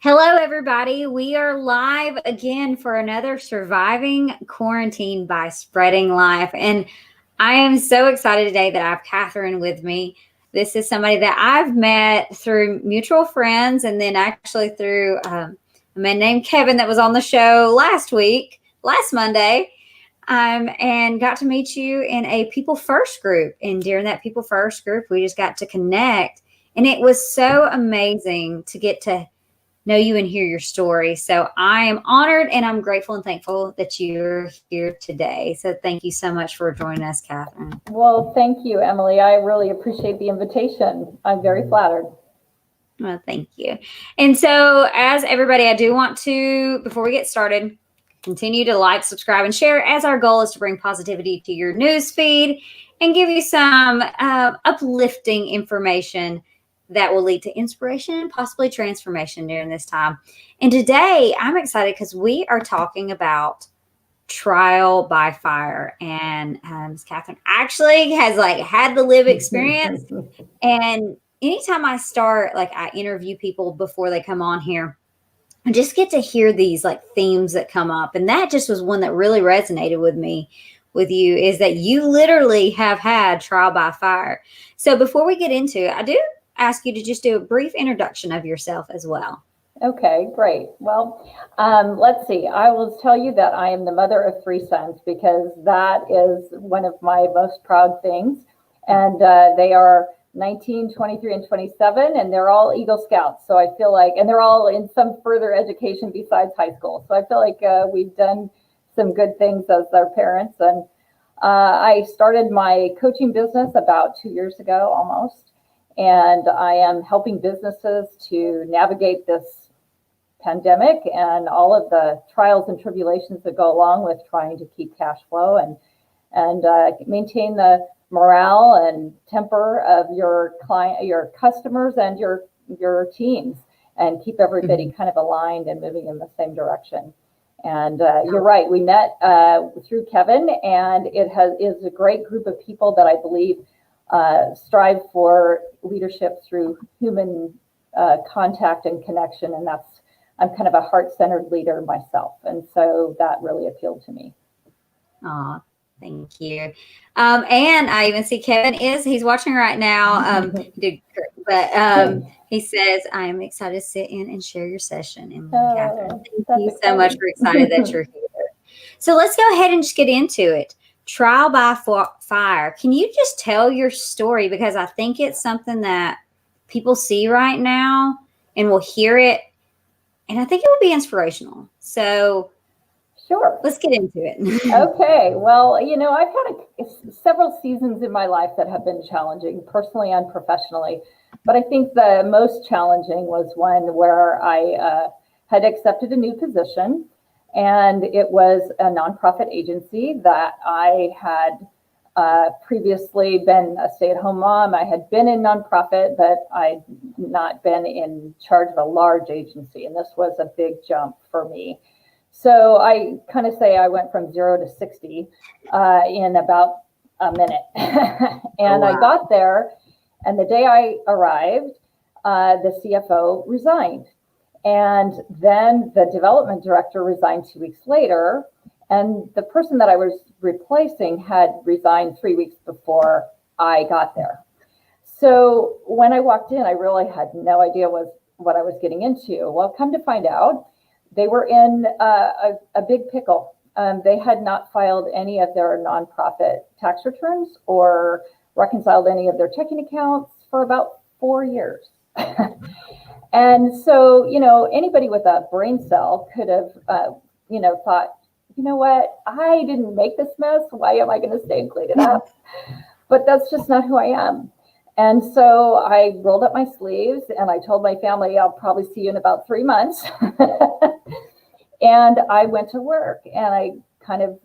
Hello, everybody. We are live again for another Surviving Quarantine by Spreading Life. And I am so excited today that I have Catherine with me. This is somebody that I've met through mutual friends and then actually through a man named Kevin that was on the show last Monday, and got to meet you in a People First group. And during that People First group, we just got to connect. And it was so amazing to get to know you and hear your story. So I am honored and I'm grateful and thankful that you're here today. So thank you so much for joining us, Catherine. Well, thank you, Emily. I really appreciate the invitation. I'm very flattered. Well, thank you. And so as everybody, I do want to, before we get started, continue to like, subscribe, and share, as our goal is to bring positivity to your news feed and give you some uplifting information that will lead to inspiration and possibly transformation during this time. And today I'm excited because we are talking about trial by fire. And Ms. Catherine actually has had the live experience. And anytime I interview people before they come on here, I just get to hear these themes that come up. And that just was one that really resonated with you, is that you literally have had trial by fire. So before we get into it, I do ask you to just do a brief introduction of yourself as well. Okay, great. Well, let's see. I will tell you that I am the mother of 3 sons, because that is one of my most proud things. And they are 19, 23, and 27, and they're all Eagle Scouts. So I feel like, and they're all in some further education besides high school. So I feel like we've done some good things as their parents. And I started my coaching business about 2 years ago almost. And I am helping businesses to navigate this pandemic and all of the trials and tribulations that go along with trying to keep cash flow and maintain the morale and temper of your client, your customers, and your teams, and keep everybody kind of aligned and moving in the same direction. And you're right, we met through Kevin, and is a great group of people that I believe strive for leadership through human contact and connection. And I'm kind of a heart-centered leader myself. And so that really appealed to me. Aw, thank you. And I even see Kevin he's watching right now. He says, I am excited to sit in and share your session. And Catherine, thank you so much. We're excited that you're here. So let's go ahead and just get into it. Trial by fire. Can you just tell your story? Because I think it's something that people see right now and will hear it. And I think it will be inspirational. So sure, let's get into it. Okay. Well, I've had several seasons in my life that have been challenging, personally and professionally. But I think the most challenging was one where I had accepted a new position. And it was a nonprofit agency that I had previously been a stay-at-home mom. I had been in nonprofit, but I'd not been in charge of a large agency. And this was a big jump for me. So I kind of say I went from 0 to 60 in about a minute. And I got there, and the day I arrived, the CFO resigned. And then the development director resigned 2 weeks later. And the person that I was replacing had resigned 3 weeks before I got there. So when I walked in, I really had no idea what I was getting into. Well, come to find out, they were in a big pickle. They had not filed any of their nonprofit tax returns or reconciled any of their checking accounts for about 4 years. And so, anybody with a brain cell could have, thought, you know what, I didn't make this mess. Why am I going to stay and clean it up? But that's just not who I am. And so I rolled up my sleeves and I told my family, I'll probably see you in about 3 months. And I went to work, and I kind of,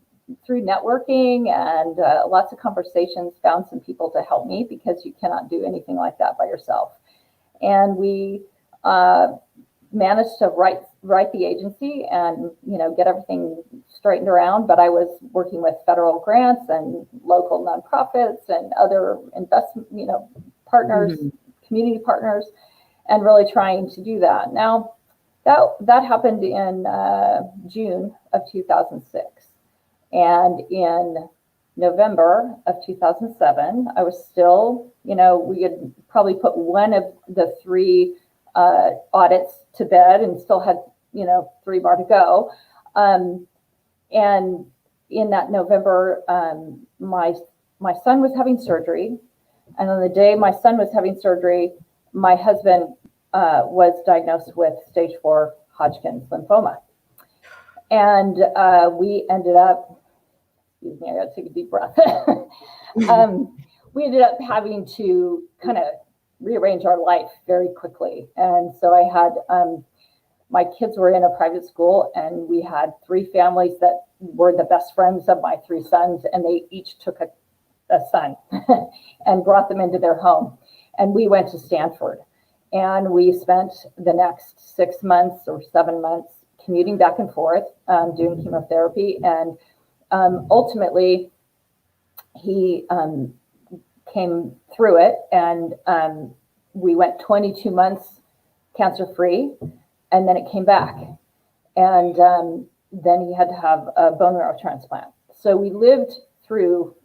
through networking and lots of conversations, found some people to help me, because you cannot do anything like that by yourself. And we managed to write the agency and get everything straightened around. But I was working with federal grants and local nonprofits and other investment partners, community partners, and really trying to do that. Now, That happened in June of 2006. And in November of 2007, I was still, we had probably put one of the three audits to bed and still had, three more to go. And in that November, my son was having surgery. And on the day my son was having surgery, my husband was diagnosed with stage 4 Hodgkin's lymphoma. And we ended up, excuse me, I got to take a deep breath. We ended up having to kind of rearrange our life very quickly. And so I had, my kids were in a private school, and we had three families that were the best friends of my three sons, and they each took a son and brought them into their home. And we went to Stanford. And we spent the next 6 months or 7 months commuting back and forth, doing chemotherapy. And ultimately, he came through it. And we went 22 months cancer-free. And then it came back. And then he had to have a bone marrow transplant. So we lived through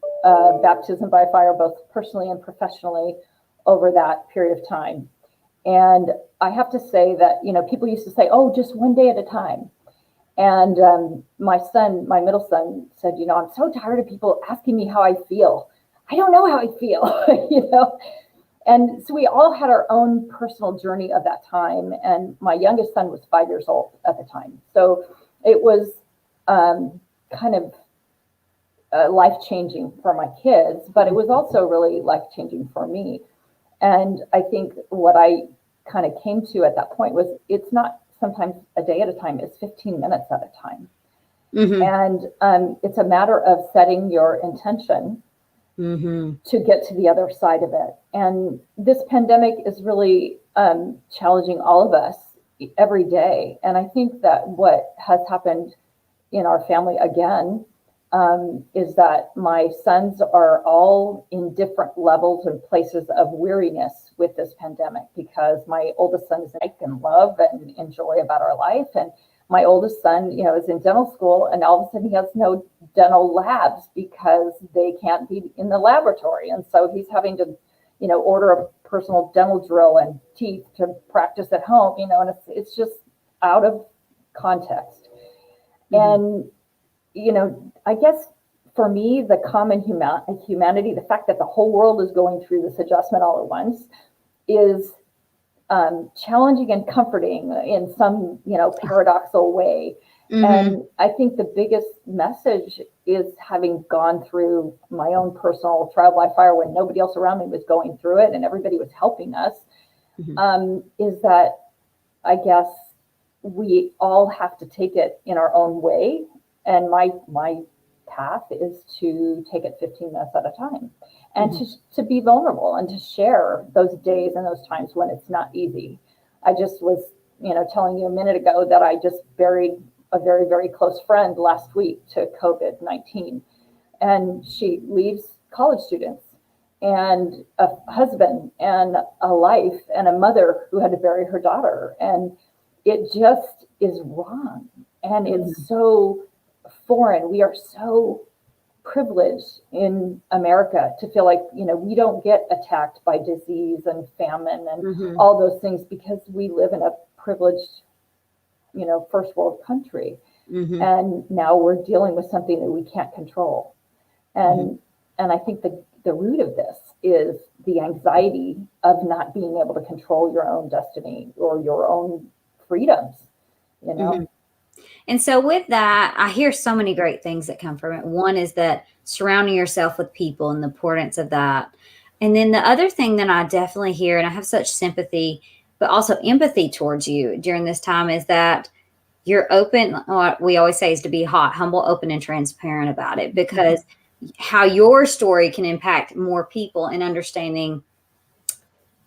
baptism by fire, both personally and professionally, over that period of time. And I have to say that, people used to say, oh, just one day at a time. And my middle son said, I'm so tired of people asking me how I feel. I don't know how I feel, And so we all had our own personal journey of that time. And my youngest son was 5 years old at the time. So it was kind of life-changing for my kids, but it was also really life-changing for me. And I think what I kind of came to at that point was it's not sometimes a day at a time, it's 15 minutes at a time. Mm-hmm. And it's a matter of setting your intention to get to the other side of it. And this pandemic is really challenging all of us every day. And I think that what has happened in our family again is that my sons are all in different levels and places of weariness with this pandemic, because my oldest son is like and love and enjoy about our life. And my oldest son, is in dental school, and all of a sudden he has no dental labs because they can't be in the laboratory. And so he's having to, order a personal dental drill and teeth to practice at home, and it's just out of context. Mm-hmm. And, I guess for me, the common humanity, the fact that the whole world is going through this adjustment all at once is challenging and comforting in some, paradoxical way. Mm-hmm. And I think the biggest message is, having gone through my own personal trial by fire when nobody else around me was going through it and everybody was helping us, is that I guess we all have to take it in our own way. And my path is to take it 15 minutes at a time, and to be vulnerable and to share those days and those times when it's not easy. I just was, telling you a minute ago that I just buried a very, very close friend last week to COVID-19. And she leaves college students and a husband and a life and a mother who had to bury her daughter. And it just is wrong. And it's so foreign. We are so privileged in America to feel like, we don't get attacked by disease and famine and all those things because we live in a privileged, first world country. And now we're dealing with something that we can't control. And I think the root of this is the anxiety of not being able to control your own destiny or your own freedoms, And so with that, I hear so many great things that come from it. One is that surrounding yourself with people and the importance of that. And then the other thing that I definitely hear, and I have such sympathy, but also empathy towards you during this time, is that you're open. What we always say is to be hot, humble, open, and transparent about it, because how your story can impact more people, and understanding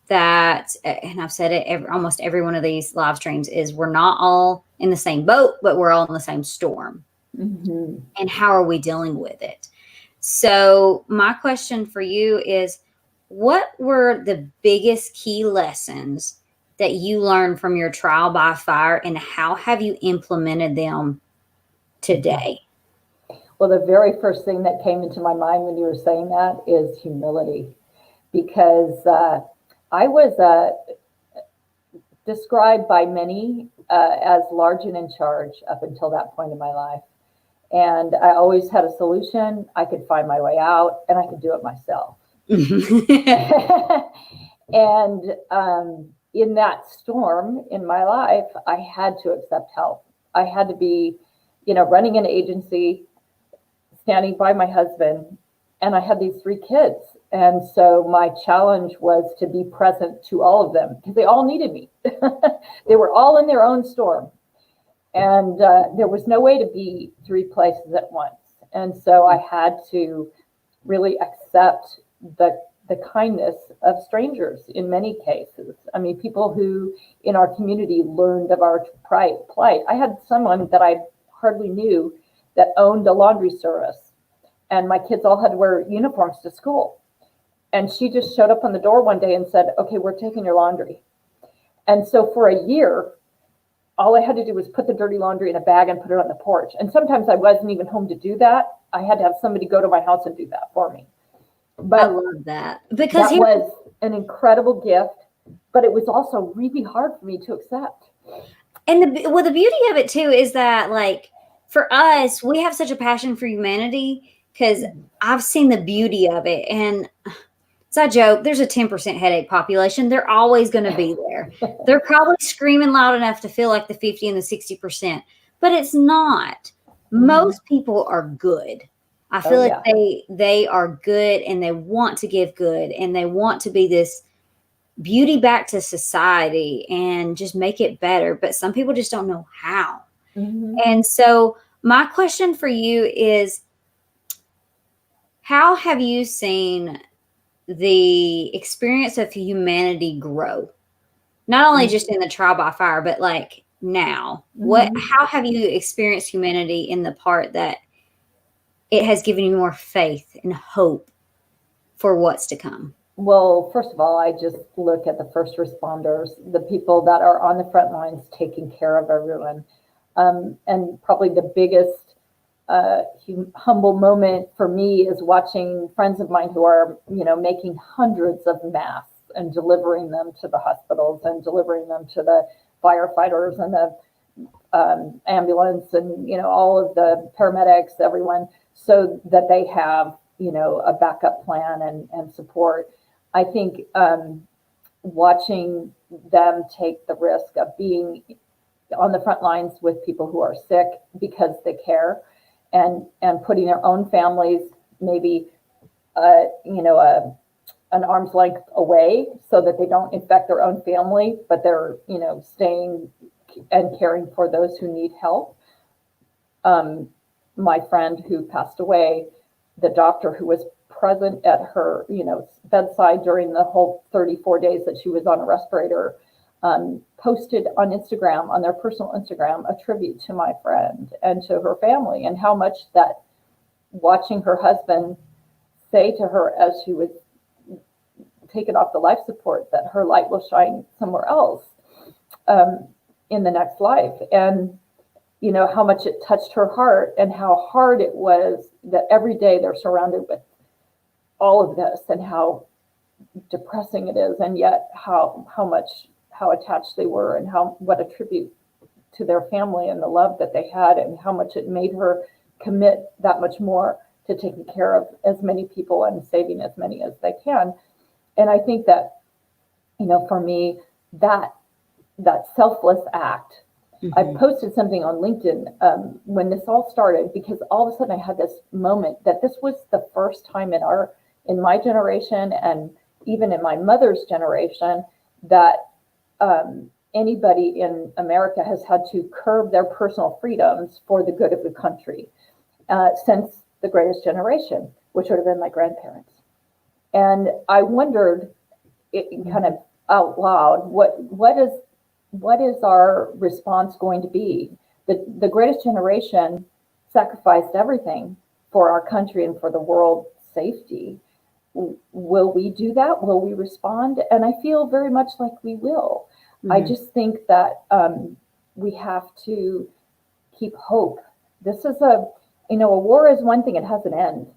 that, and I've said it almost every one of these live streams, is we're not all in the same boat, but we're all in the same storm. And how are we dealing with it? So my question for you is, what were the biggest key lessons that you learned from your trial by fire, and how have you implemented them today? Well, the very first thing that came into my mind when you were saying that is humility, because I was described by many as large and in charge up until that point in my life. And I always had a solution. I could find my way out, and I could do it myself. And in that storm in my life, I had to accept help. I had to be, running an agency, standing by my husband, and I had these 3 kids. And so my challenge was to be present to all of them because they all needed me. They were all in their own storm. And there was no way to be 3 places at once. And so I had to really accept the kindness of strangers in many cases. I mean, people who in our community learned of our plight. I had someone that I hardly knew that owned a laundry service, and my kids all had to wear uniforms to school. And she just showed up on the door one day and said, "Okay, we're taking your laundry." And so for a year, all I had to do was put the dirty laundry in a bag and put it on the porch. And sometimes I wasn't even home to do that. I had to have somebody go to my house and do that for me. But I love that, because that was an incredible gift, but it was also really hard for me to accept. And the beauty of it too is that, like, for us, we have such a passion for humanity because I've seen the beauty of it. And as I joke, there's a 10% headache population. They're always going to be there. They're probably screaming loud enough to feel like the 50 and the 60%, but it's not. Most people are good. I feel like they are good, and they want to give good, and they want to be this beauty back to society and just make it better. But some people just don't know how. And so my question for you is, how have you seen the experience of humanity grow? Not only just in the trial by fire, but like now, how have you experienced humanity in the part that it has given you more faith and hope for what's to come? Well, first of all, I just look at the first responders, the people that are on the front lines taking care of everyone. And probably the biggest humble moment for me is watching friends of mine who are, making hundreds of masks and delivering them to the hospitals and delivering them to the firefighters and the ambulance and, all of the paramedics, everyone, so that they have, a backup plan and support. I think watching them take the risk of being on the front lines with people who are sick because they care, and putting their own families maybe an arm's length away so that they don't infect their own family, but they're staying and caring for those who need help. My friend who passed away, the doctor who was present at her bedside during the whole 34 days that she was on a respirator, posted on Instagram, on their personal Instagram, a tribute to my friend and to her family, and how much that watching her husband say to her as she was taken off the life support that her light will shine somewhere else in the next life. And how much it touched her heart, and how hard it was that every day they're surrounded with all of this, and how depressing it is, and yet how attached they were, and what a tribute to their family and the love that they had, and how much it made her commit that much more to taking care of as many people and saving as many as they can. And I think that, for me, that selfless act, I posted something on LinkedIn when this all started, because all of a sudden I had this moment that this was the first time in my generation, and even in my mother's generation, that anybody in America has had to curb their personal freedoms for the good of the country since the Greatest Generation, which would have been my grandparents. And I wondered, kind of out loud, what is our response going to be? The Greatest Generation sacrificed everything for our country and for the world's safety. Will we do that? Will we respond? And I feel very much like we will. I just think that we have to keep hope. This is a war is one thing, it has an end.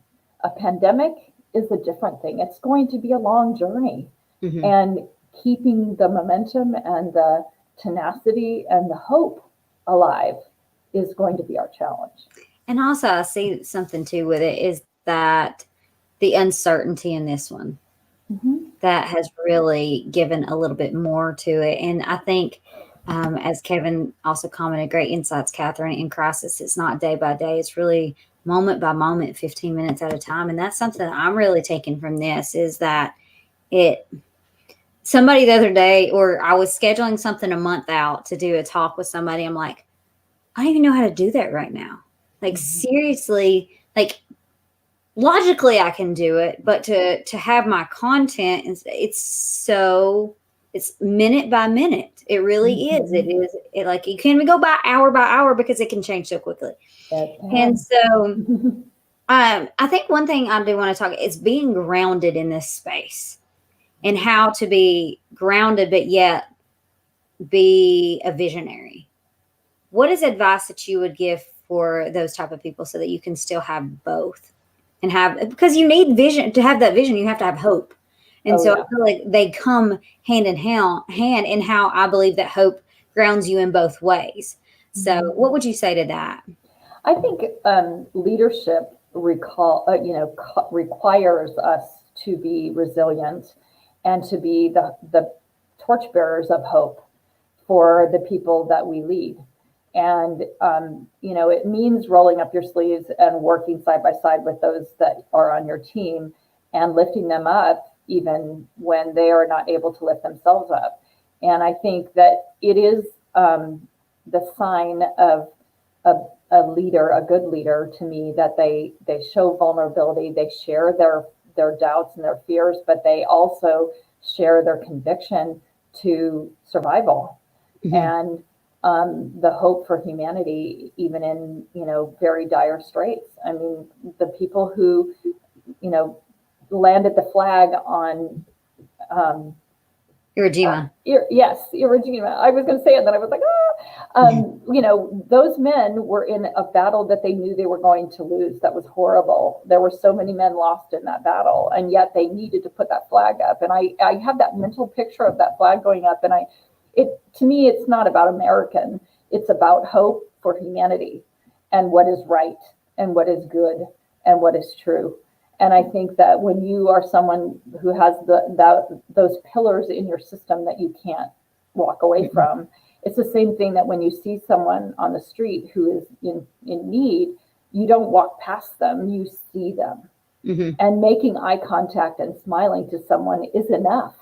A pandemic is a different thing. It's going to be a long journey. And keeping the momentum and the tenacity and the hope alive is going to be our challenge. And also, I see something too with it is that the uncertainty in this one that has really given a little bit more to it. And I think, as Kevin also commented, great insights, Catherine, in crisis, it's not day by day, it's really moment by moment, 15 minutes at a time. And that's something that I'm really taking from this is that somebody the other day, or I was scheduling something a month out to do a talk with somebody. I'm like, I don't even know how to do that right now. Like, seriously, like, logically I can do it, but to have my content, it's minute by minute. It really is. It like, you can't even go by hour because it can change so quickly. And so I think one thing I do want to talk is being grounded in this space and how to be grounded, but yet be a visionary. What is advice that you would give for those type of people so that you can still have both and because you need vision to have that vision, you have to have hope. And I feel like they come hand in hand in how I believe that hope grounds you in both ways. So what would you say to that? I think leadership requires us to be resilient and to be the torchbearers of hope for the people that we lead. And, it means rolling up your sleeves and working side by side with those that are on your team and lifting them up even when they are not able to lift themselves up. And I think that it is the sign of a leader, a good leader to me, that they show vulnerability, they share their doubts and their fears, but they also share their conviction to survival and the hope for humanity, even in, very dire straits. I mean, the people who, landed the flag on Iwo Jima. Iwo Jima. I was going to say it, and then I was like, those men were in a battle that they knew they were going to lose. That was horrible. There were so many men lost in that battle, and yet they needed to put that flag up. And I have that mental picture of that flag going up, and to me, it's not about American. It's about hope for humanity and what is right and what is good and what is true. And I think that when you are someone who has those pillars in your system that you can't walk away from, it's the same thing that when you see someone on the street who is in need, you don't walk past them, you see them. And making eye contact and smiling to someone is enough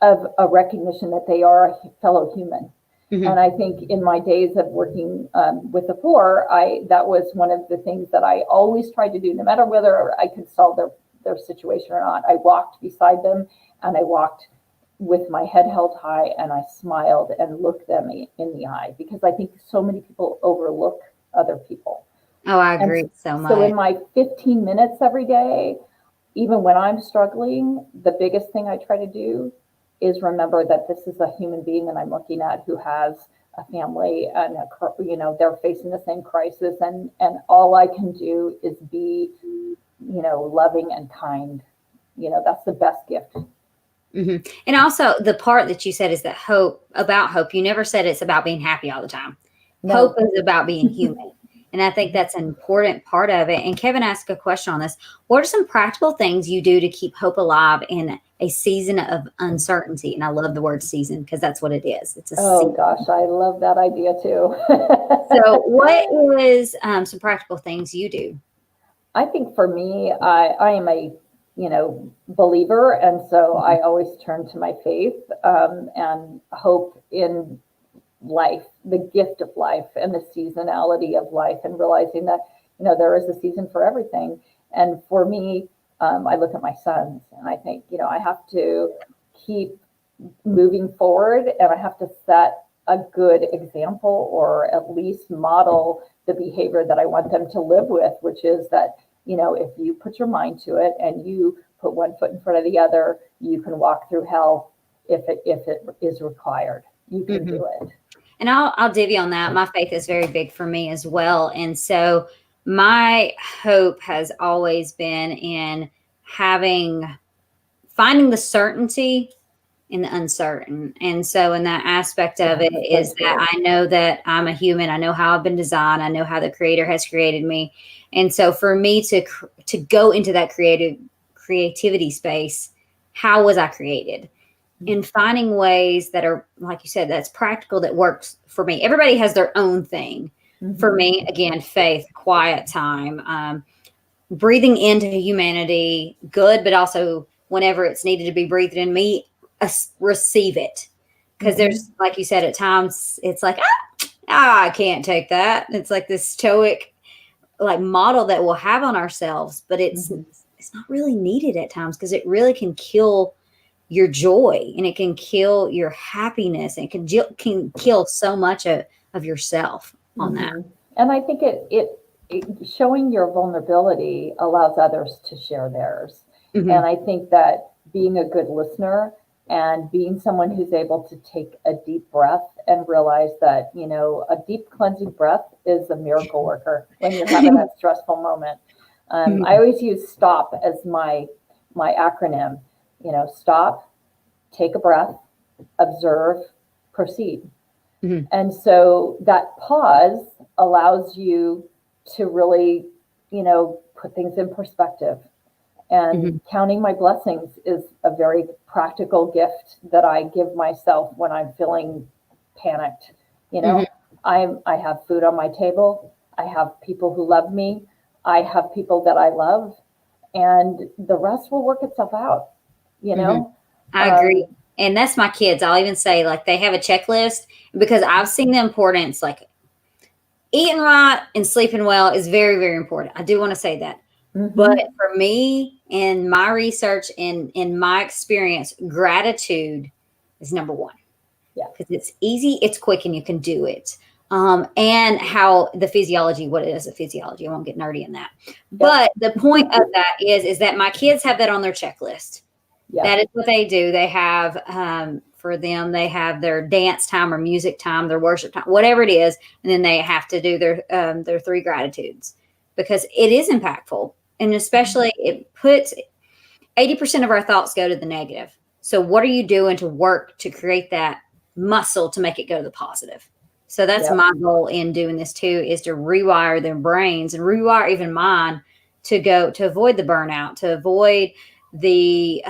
of a recognition that they are a fellow human. And I think in my days of working with the poor, that was one of the things that I always tried to do, no matter whether I could solve their situation or not. I walked beside them, and I walked with my head held high, and I smiled and looked them in the eye, because I think so many people overlook other people. Oh, I agree so much. So in my 15 minutes every day, even when I'm struggling, the biggest thing I try to do is remember that this is a human being that I'm looking at who has a family and they're facing the same crisis, and all I can do is be loving and kind. That's the best gift. And also the part that you said is that hope. You never said it's about being happy all the time. No. Hope is about being human. And I think that's an important part of it. And Kevin asked a question on this. What are some practical things you do to keep hope alive in a season of uncertainty? And I love the word season, because that's what it is. It's a season. Gosh, I love that idea too. So what is some practical things you do? I think for me, I am a believer. And so I always turn to my faith and hope in life, the gift of life and the seasonality of life, and realizing that, there is a season for everything. And for me, I look at my sons and I think, I have to keep moving forward, and I have to set a good example, or at least model the behavior that I want them to live with, which is that, if you put your mind to it and you put one foot in front of the other, you can walk through hell if it is required. You can do it. And I'll divvy on that. My faith is very big for me as well. And so my hope has always been in finding the certainty in the uncertain. And so in that aspect of it is that I know that I'm a human. I know how I've been designed. I know how the creator has created me. And so for me to go into that creativity space, how was I created? And finding ways that are, like you said, that's practical, that works for me. Everybody has their own thing. For me, again, faith, quiet time, breathing into humanity, good, but also whenever it's needed to be breathed in me, receive it. Because there's, like you said, at times it's like, I can't take that. It's like this stoic like model that we'll have on ourselves, but it's not really needed at times, because it really can kill your joy, and it can kill your happiness, and it can kill so much of yourself on that. And I think it showing your vulnerability allows others to share theirs. And I think that being a good listener and being someone who's able to take a deep breath and realize that, a deep cleansing breath is a miracle worker when you're having a stressful moment. I always use STOP as my acronym. Stop, take a breath, observe, proceed. And so that pause allows you to really, put things in perspective. And counting my blessings is a very practical gift that I give myself when I'm feeling panicked. I have food on my table. I have people who love me. I have people that I love, and the rest will work itself out. I agree. And that's my kids. I'll even say, like, they have a checklist, because I've seen the importance, like eating right and sleeping well is very, very important. I do want to say that. But for me, in my research and in my experience, gratitude is number one. Yeah. Because it's easy, it's quick, and you can do it. And how the physiology, what it is, the physiology. I won't get nerdy in that. But the point of that is that my kids have that on their checklist. That is what they do. They have, for them, they have their dance time or music time, their worship time, whatever it is. And then they have to do their 3 gratitudes, because it is impactful. And especially it puts 80% of our thoughts go to the negative. So what are you doing to work to create that muscle to make it go to the positive? So that's my goal in doing this too, is to rewire their brains and rewire even mine to avoid the burnout, to avoid the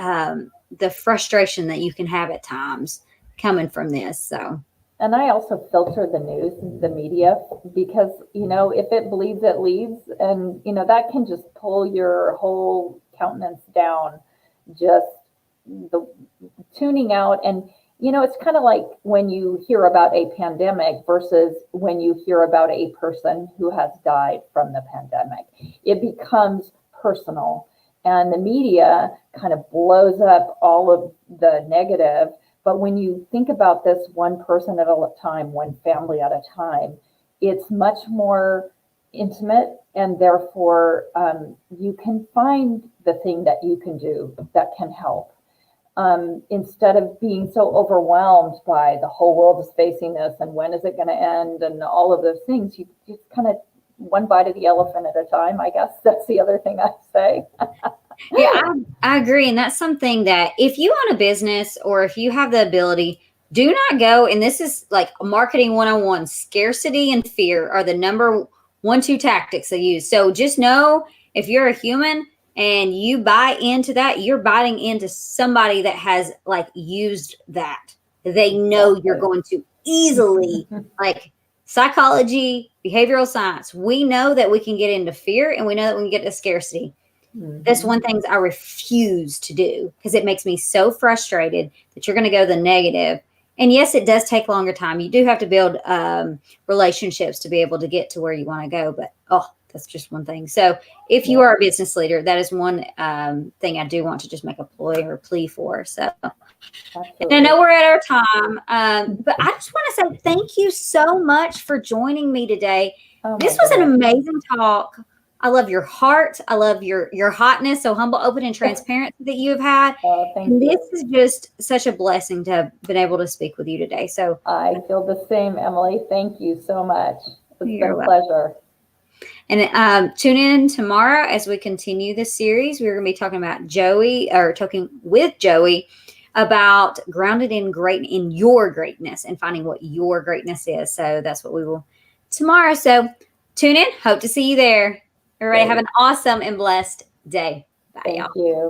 frustration that you can have at times coming from this. So. And I also filter the news, the media, because, if it bleeds, it leads. And, that can just pull your whole countenance down, just the tuning out. And, it's kind of like when you hear about a pandemic versus when you hear about a person who has died from the pandemic. It becomes personal, and the media kind of blows up all of the negative. But when you think about this one person at a time, one family at a time, it's much more intimate, and therefore you can find the thing that you can do that can help. Instead of being so overwhelmed by the whole world is facing this and when is it going to end and all of those things, you just kind of one bite of the elephant at a time, I guess. That's the other thing I'd say. Yeah, I agree. And that's something that if you own a business or if you have the ability, do not go. And this is like marketing 101, scarcity and fear are the number 1-2 tactics they use. So just know, if you're a human and you buy into that, you're buying into somebody that has like used that. They know you're going to easily, like psychology, behavioral science. We know that we can get into fear, and we know that we can get to scarcity. That's one thing I refuse to do, because it makes me so frustrated that you're going to go the negative. And yes, it does take longer time. You do have to build relationships to be able to get to where you want to go. But, that's just one thing. So if you are a business leader, that is one thing I do want to just make a ploy or plea for. So and I know we're at our time, but I just want to say thank you so much for joining me today. This was an amazing talk. I love your heart. I love your hotness, so humble, open, and transparent that you have had. Thank And you. this is just such a blessing to have been able to speak with you today. So I feel the same, Emily. Thank you so much. It's been you're a welcome. pleasure. And tune in tomorrow as we continue this series. We're going to be talking about talking with Joey about grounded in your greatness and finding what your greatness is. So that's what we will tomorrow. So tune in. Hope to see you there. Everybody have an awesome and blessed day. Bye, y'all. Thank you.